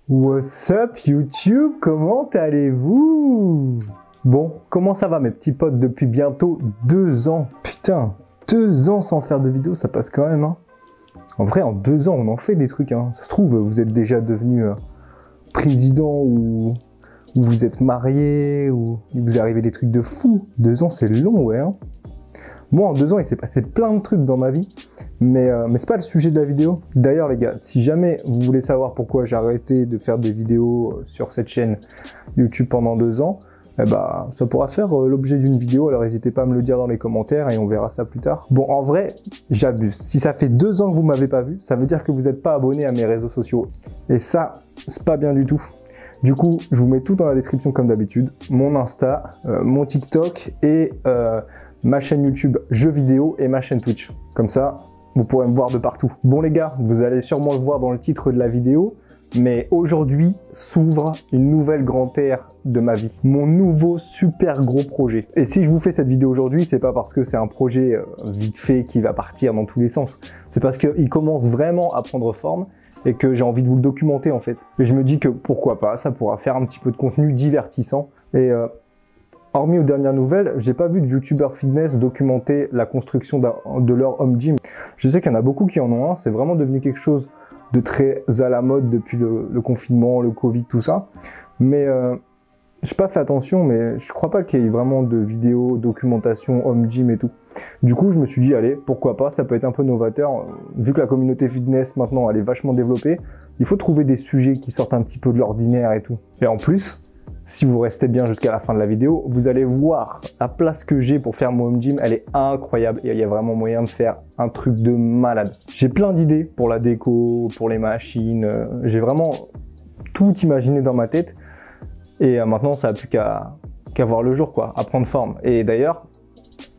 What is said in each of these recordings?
What's up YouTube, comment allez-vous? Bon, comment ça va mes petits potes depuis bientôt 2 ans? Putain, 2 ans sans faire de vidéo, ça passe quand même, hein. En vrai, en 2 ans, on en fait des trucs, hein. Ça se trouve, vous êtes déjà devenu président ou vous êtes marié ou il vous est arrivé des trucs de fou. 2 ans, c'est long, ouais, hein. Moi, en 2 ans, il s'est passé plein de trucs dans ma vie, mais c'est pas le sujet de la vidéo. D'ailleurs, les gars, si jamais vous voulez savoir pourquoi j'ai arrêté de faire des vidéos sur cette chaîne YouTube pendant 2 ans, eh ben, ça pourra faire l'objet d'une vidéo, alors n'hésitez pas à me le dire dans les commentaires et on verra ça plus tard. Bon, en vrai, j'abuse. Si ça fait 2 ans que vous m'avez pas vu, ça veut dire que vous n'êtes pas abonné à mes réseaux sociaux. Et ça, c'est pas bien du tout. Du coup, je vous mets tout dans la description comme d'habitude. Mon Insta, mon TikTok et ma chaîne YouTube jeux vidéo et ma chaîne Twitch. Comme ça, vous pourrez me voir de partout. Bon les gars, vous allez sûrement le voir dans le titre de la vidéo, mais aujourd'hui s'ouvre une nouvelle grande ère de ma vie. Mon nouveau super gros projet. Et si je vous fais cette vidéo aujourd'hui, c'est pas parce que c'est un projet vite fait qui va partir dans tous les sens. C'est parce qu'il commence vraiment à prendre forme et que j'ai envie de vous le documenter en fait. Et je me dis que pourquoi pas, ça pourra faire un petit peu de contenu divertissant. Et hormis aux dernières nouvelles, j'ai pas vu de youtubeur fitness documenter la construction de leur home gym. Je sais qu'il y en a beaucoup qui en ont un, c'est vraiment devenu quelque chose de très à la mode depuis le confinement, le Covid, tout ça. Mais j'ai pas fait attention, mais je crois pas qu'il y ait vraiment de vidéos, documentation, home gym et tout. Du coup, je me suis dit, allez, pourquoi pas, ça peut être un peu novateur. Vu que la communauté fitness, maintenant, elle est vachement développée, il faut trouver des sujets qui sortent un petit peu de l'ordinaire et tout. Et en plus, si vous restez bien jusqu'à la fin de la vidéo, vous allez voir la place que j'ai pour faire mon home gym, elle est incroyable et il y a vraiment moyen de faire un truc de malade. J'ai plein d'idées pour la déco, pour les machines, j'ai vraiment tout imaginé dans ma tête et maintenant ça n'a plus qu'à voir le jour, quoi, à prendre forme. Et d'ailleurs,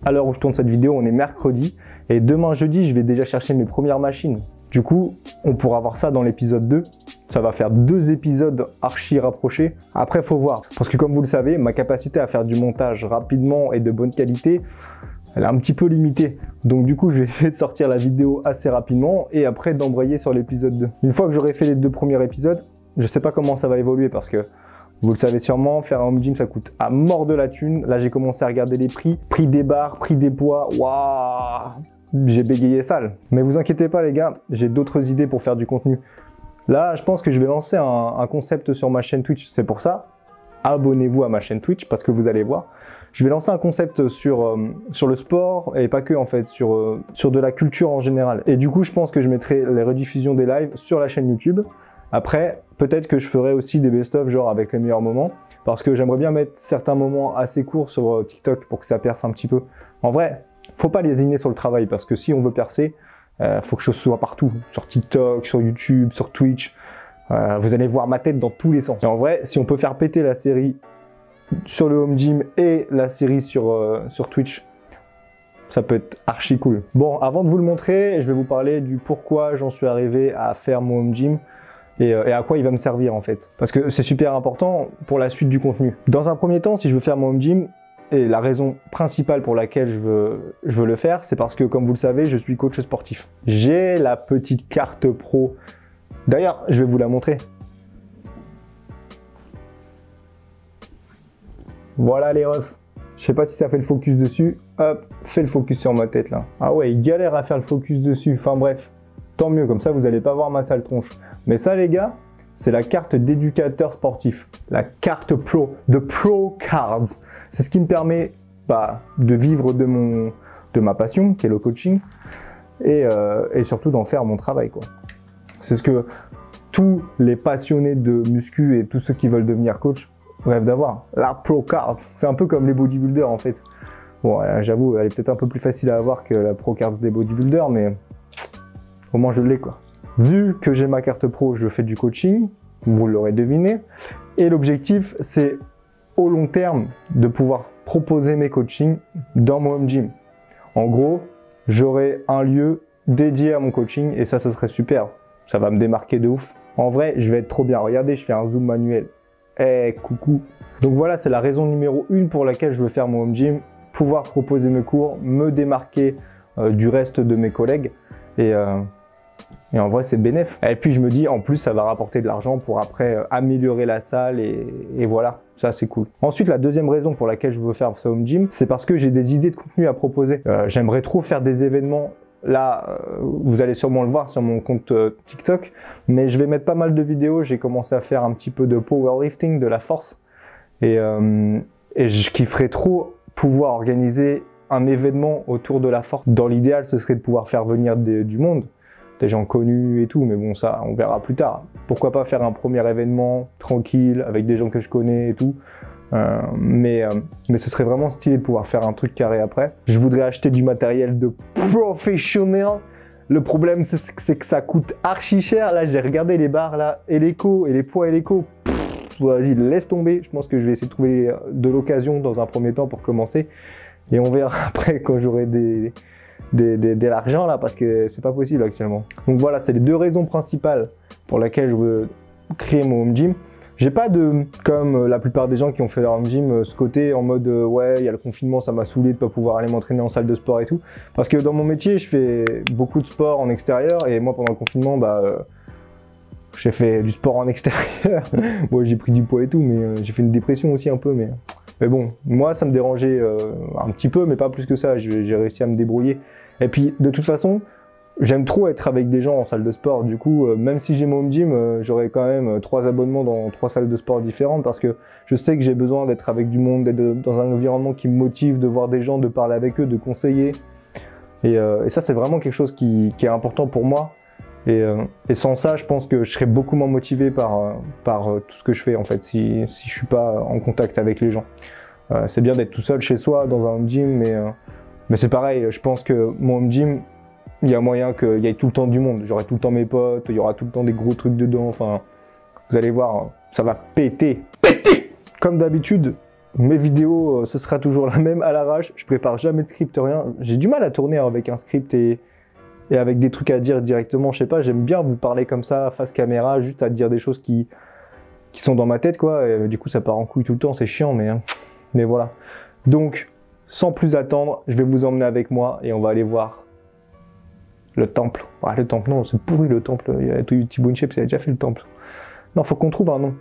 à l'heure où je tourne cette vidéo, on est mercredi et demain jeudi, je vais déjà chercher mes premières machines. Du coup, on pourra voir ça dans l'épisode 2. Ça va faire 2 épisodes archi rapprochés. Après, il faut voir. Parce que comme vous le savez, ma capacité à faire du montage rapidement et de bonne qualité, elle est un petit peu limitée. Donc du coup, je vais essayer de sortir la vidéo assez rapidement et après d'embrayer sur l'épisode 2. Une fois que j'aurai fait les 2 premiers épisodes, je sais pas comment ça va évoluer parce que vous le savez sûrement, faire un home gym, ça coûte à mort de la thune. Là, j'ai commencé à regarder les prix. Prix des barres, prix des poids. Waouh! J'ai bégayé sale. Mais vous inquiétez pas les gars, j'ai d'autres idées pour faire du contenu. Là, je pense que je vais lancer un concept sur ma chaîne Twitch. C'est pour ça, abonnez-vous à ma chaîne Twitch parce que vous allez voir. Je vais lancer un concept sur le sport et pas que en fait, sur de la culture en général. Et du coup, je pense que je mettrai les rediffusions des lives sur la chaîne YouTube. Après, peut-être que je ferai aussi des best-of genre avec les meilleurs moments parce que j'aimerais bien mettre certains moments assez courts sur TikTok pour que ça perce un petit peu. En vrai, faut pas lésiner sur le travail parce que si on veut percer, faut que je sois partout, sur TikTok, sur YouTube, sur Twitch. Vous allez voir ma tête dans tous les sens. Et en vrai, si on peut faire péter la série sur le home gym et la série sur Twitch, ça peut être archi cool. Bon, avant de vous le montrer, je vais vous parler du pourquoi j'en suis arrivé à faire mon home gym et à quoi il va me servir en fait. Parce que c'est super important pour la suite du contenu. Dans un premier temps, si je veux faire mon home gym, et la raison principale pour laquelle je veux le faire, c'est parce que, comme vous le savez, je suis coach sportif. J'ai la petite carte pro. D'ailleurs, je vais vous la montrer. Voilà les refs. Je sais pas si ça fait le focus dessus. Hop, fais le focus sur ma tête là. Ah ouais, il galère à faire le focus dessus. Enfin bref, tant mieux, comme ça vous n'allez pas voir ma sale tronche. Mais ça les gars, c'est la carte d'éducateur sportif, la carte pro, de Pro Cards. C'est ce qui me permet de vivre de ma passion, qui est le coaching, et surtout d'en faire mon travail, quoi. C'est ce que tous les passionnés de muscu et tous ceux qui veulent devenir coach rêvent d'avoir. La Pro Cards, c'est un peu comme les bodybuilders en fait. Bon, j'avoue, elle est peut-être un peu plus facile à avoir que la Pro Cards des bodybuilders, mais au moins je l'ai, quoi. Vu que j'ai ma carte pro, je fais du coaching, vous l'aurez deviné, et l'objectif c'est au long terme de pouvoir proposer mes coachings dans mon home gym. En gros, j'aurai un lieu dédié à mon coaching et ça serait super, ça va me démarquer de ouf. En vrai, je vais être trop bien, regardez, je fais un zoom manuel. Eh, coucou. Donc voilà, c'est la raison numéro 1 pour laquelle je veux faire mon home gym, pouvoir proposer mes cours, me démarquer du reste de mes collègues Et en vrai, c'est bénéf. Et puis, je me dis, en plus, ça va rapporter de l'argent pour après améliorer la salle et voilà. Ça, c'est cool. Ensuite, la deuxième raison pour laquelle je veux faire ce home gym, c'est parce que j'ai des idées de contenu à proposer. J'aimerais trop faire des événements. Là, vous allez sûrement le voir sur mon compte TikTok, mais je vais mettre pas mal de vidéos. J'ai commencé à faire un petit peu de powerlifting, de la force. Et je kifferais trop pouvoir organiser un événement autour de la force. Dans l'idéal, ce serait de pouvoir faire venir du monde, des gens connus et tout, mais bon, ça, on verra plus tard. Pourquoi pas faire un premier événement tranquille, avec des gens que je connais et tout. Mais ce serait vraiment stylé de pouvoir faire un truc carré après. Je voudrais acheter du matériel de professionnel. Le problème, c'est que ça coûte archi cher. Là, j'ai regardé les barres là, Eleiko et les poids Eleiko. Vas-y, laisse tomber. Je pense que je vais essayer de trouver de l'occasion dans un premier temps pour commencer. Et on verra après quand j'aurai de l'argent là, parce que c'est pas possible actuellement. Donc voilà, c'est les deux raisons principales pour lesquelles je veux créer mon home gym. J'ai pas comme la plupart des gens qui ont fait leur home gym, ce côté en mode ouais, il y a le confinement, ça m'a saoulé de pas pouvoir aller m'entraîner en salle de sport et tout. Parce que dans mon métier, je fais beaucoup de sport en extérieur et moi pendant le confinement, j'ai fait du sport en extérieur. Ouais, j'ai pris du poids et tout, mais j'ai fait une dépression aussi un peu. Mais bon, moi ça me dérangeait un petit peu, mais pas plus que ça. J'ai réussi à me débrouiller. Et puis de toute façon, j'aime trop être avec des gens en salle de sport. Du coup, même si j'ai mon home gym, j'aurai quand même 3 abonnements dans 3 salles de sport différentes parce que je sais que j'ai besoin d'être avec du monde, d'être dans un environnement qui me motive, de voir des gens, de parler avec eux, de conseiller. Et ça, c'est vraiment quelque chose qui est important pour moi. Et sans ça, je pense que je serais beaucoup moins motivé par tout ce que je fais en fait, si je suis pas en contact avec les gens. C'est bien d'être tout seul chez soi dans un home gym, mais c'est pareil, je pense que mon home gym, il y a moyen qu'il y ait tout le temps du monde. J'aurai tout le temps mes potes, il y aura tout le temps des gros trucs dedans. Enfin, vous allez voir, ça va péter. Comme d'habitude, mes vidéos, ce sera toujours la même à l'arrache. Je prépare jamais de script, rien. J'ai du mal à tourner avec un script et avec des trucs à dire directement. Je sais pas, j'aime bien vous parler comme ça, face caméra, juste à dire des choses qui sont dans ma tête, quoi. Et du coup, ça part en couille tout le temps, c'est chiant, mais voilà. Donc, sans plus attendre, je vais vous emmener avec moi et on va aller voir le temple. Ah, le temple, non, c'est pourri le temple. Il y a Thibaut Inchep, il a déjà fait le temple. Non, faut qu'on trouve un nom.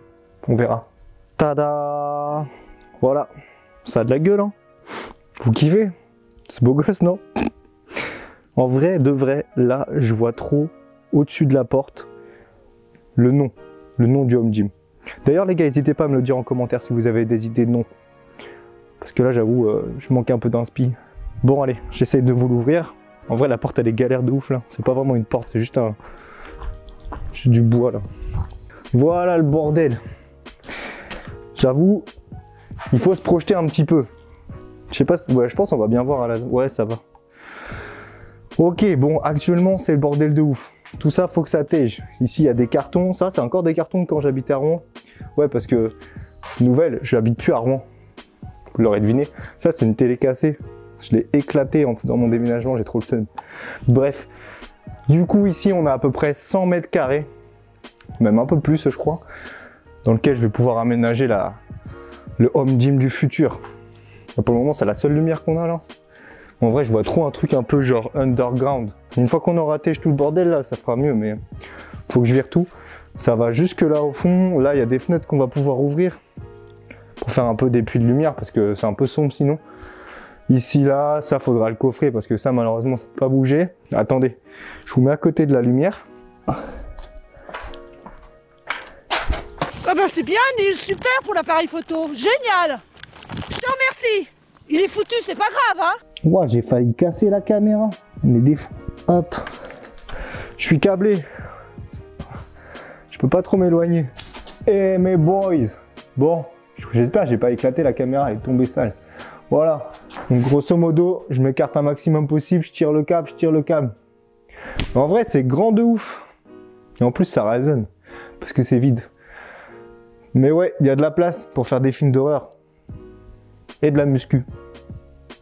On verra. Tada! Voilà. Ça a de la gueule, hein. Vous kiffez? C'est beau gosse, non? En vrai, de vrai, là, je vois trop au-dessus de la porte le nom du home gym. D'ailleurs, les gars, n'hésitez pas à me le dire en commentaire si vous avez des idées de nom. Parce que là, j'avoue, je manque un peu d'inspi. Bon, allez, j'essaie de vous l'ouvrir. En vrai, la porte, elle est galère de ouf, là. C'est pas vraiment une porte, c'est juste du bois, là. Voilà le bordel. J'avoue, il faut se projeter un petit peu. Je sais pas, ouais, je pense qu'on va bien voir à la... Ouais, ça va. Ok, bon, actuellement, c'est le bordel de ouf. Tout ça, faut que ça tège. Ici, il y a des cartons. Ça, c'est encore des cartons de quand j'habitais à Rouen. Ouais, parce que, nouvelle, je n'habite plus à Rouen. Vous l'aurez deviné. Ça, c'est une télé cassée. Je l'ai éclaté en faisant mon déménagement, j'ai trop le seum. Bref, du coup ici on a à peu près 100 mètres carrés, même un peu plus je crois, dans lequel je vais pouvoir aménager le home gym du futur. Pour le moment c'est la seule lumière qu'on a là. En vrai je vois trop un truc un peu genre underground. Une fois qu'on aura têche tout le bordel là, ça fera mieux, mais faut que je vire tout. Ça va jusque là au fond, là il y a des fenêtres qu'on va pouvoir ouvrir pour faire un peu des puits de lumière parce que c'est un peu sombre sinon. Ici, là, ça faudra le coffrer parce que ça, malheureusement, ça ne peut pas bouger. Attendez, je vous mets à côté de la lumière. Ah bah c'est bien, Neil, super pour l'appareil photo, génial. Je te remercie. Il est foutu, c'est pas grave, hein. Ouah, j'ai failli casser la caméra. On est des fous. Hop. Je suis câblé. Je peux pas trop m'éloigner. Eh mes boys. Bon, j'espère que j'ai pas éclaté la caméra, elle est tombée sale. Voilà, donc grosso modo, je m'écarte un maximum possible, je tire le câble, En vrai, c'est grand de ouf. Et en plus, ça résonne, parce que c'est vide. Mais ouais, il y a de la place pour faire des films d'horreur. Et de la muscu.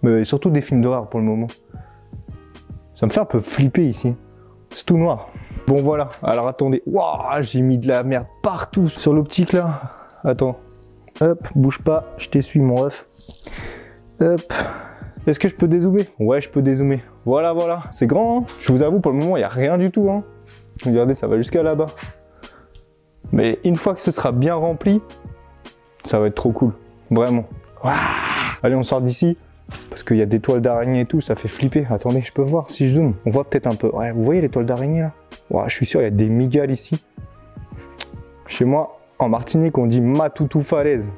Mais surtout des films d'horreur pour le moment. Ça me fait un peu flipper ici. C'est tout noir. Bon voilà, alors attendez. Waouh, j'ai mis de la merde partout sur l'optique là. Attends. Hop, bouge pas, je t'essuie mon ref. Hop. Est-ce que je peux dézoomer? Ouais, je peux dézoomer. Voilà, voilà. C'est grand, hein. Je vous avoue, pour le moment, il n'y a rien du tout, hein. Regardez, ça va jusqu'à là-bas. Mais une fois que ce sera bien rempli, ça va être trop cool. Vraiment. Waouh. Allez, on sort d'ici. Parce qu'il y a des toiles d'araignée et tout, ça fait flipper. Attendez, je peux voir si je zoome. On voit peut-être un peu. Ouais, vous voyez les toiles d'araignée là? Wow, je suis sûr, il y a des migales ici. Chez moi, en Martinique, on dit Matoutou Falaise.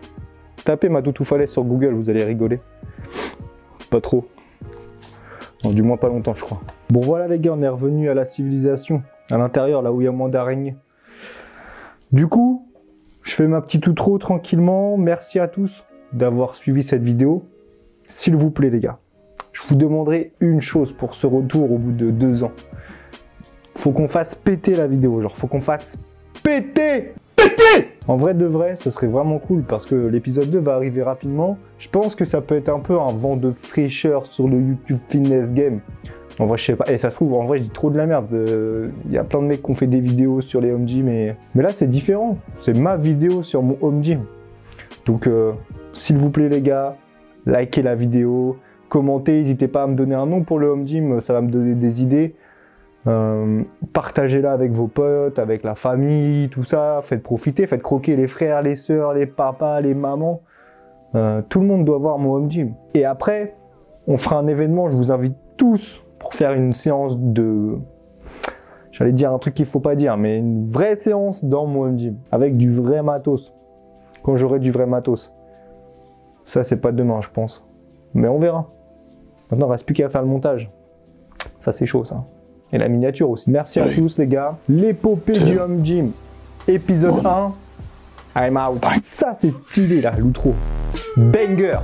Tapez Matoutou Falaise sur Google, vous allez rigoler. Pas trop. Non, du moins pas longtemps, je crois. Bon, voilà les gars, on est revenu à la civilisation. À l'intérieur, là où il y a moins d'araignées. Du coup, je fais ma petite outro tranquillement. Merci à tous d'avoir suivi cette vidéo. S'il vous plaît les gars, je vous demanderai une chose pour ce retour au bout de 2 ans. Faut qu'on fasse péter la vidéo, genre faut qu'on fasse péter. En vrai de vrai, ce serait vraiment cool parce que l'épisode 2 va arriver rapidement. Je pense que ça peut être un peu un vent de fraîcheur sur le YouTube Fitness Game. En vrai, je sais pas, et ça se trouve, en vrai, je dis trop de la merde. Y a plein de mecs qui ont fait des vidéos sur les home gym, mais là, c'est différent. C'est ma vidéo sur mon home gym. Donc, s'il vous plaît, les gars, likez la vidéo, commentez, n'hésitez pas à me donner un nom pour le home gym, ça va me donner des idées. Partagez-la avec vos potes, avec la famille, tout ça. Faites profiter, faites croquer les frères, les sœurs, les papas, les mamans. Tout le monde doit voir mon home gym. Et après, on fera un événement, je vous invite tous pour faire une séance de... J'allais dire un truc qu'il ne faut pas dire, mais une vraie séance dans mon home gym, avec du vrai matos. Quand j'aurai du vrai matos. Ça, c'est pas demain, je pense. Mais on verra. Maintenant, il ne reste plus qu'à faire le montage. Ça, c'est chaud, ça. Et la miniature aussi. Merci à tous, les gars. L'épopée du home gym. Épisode 1. I'm out. Ça, c'est stylé, là, l'outro. Banger.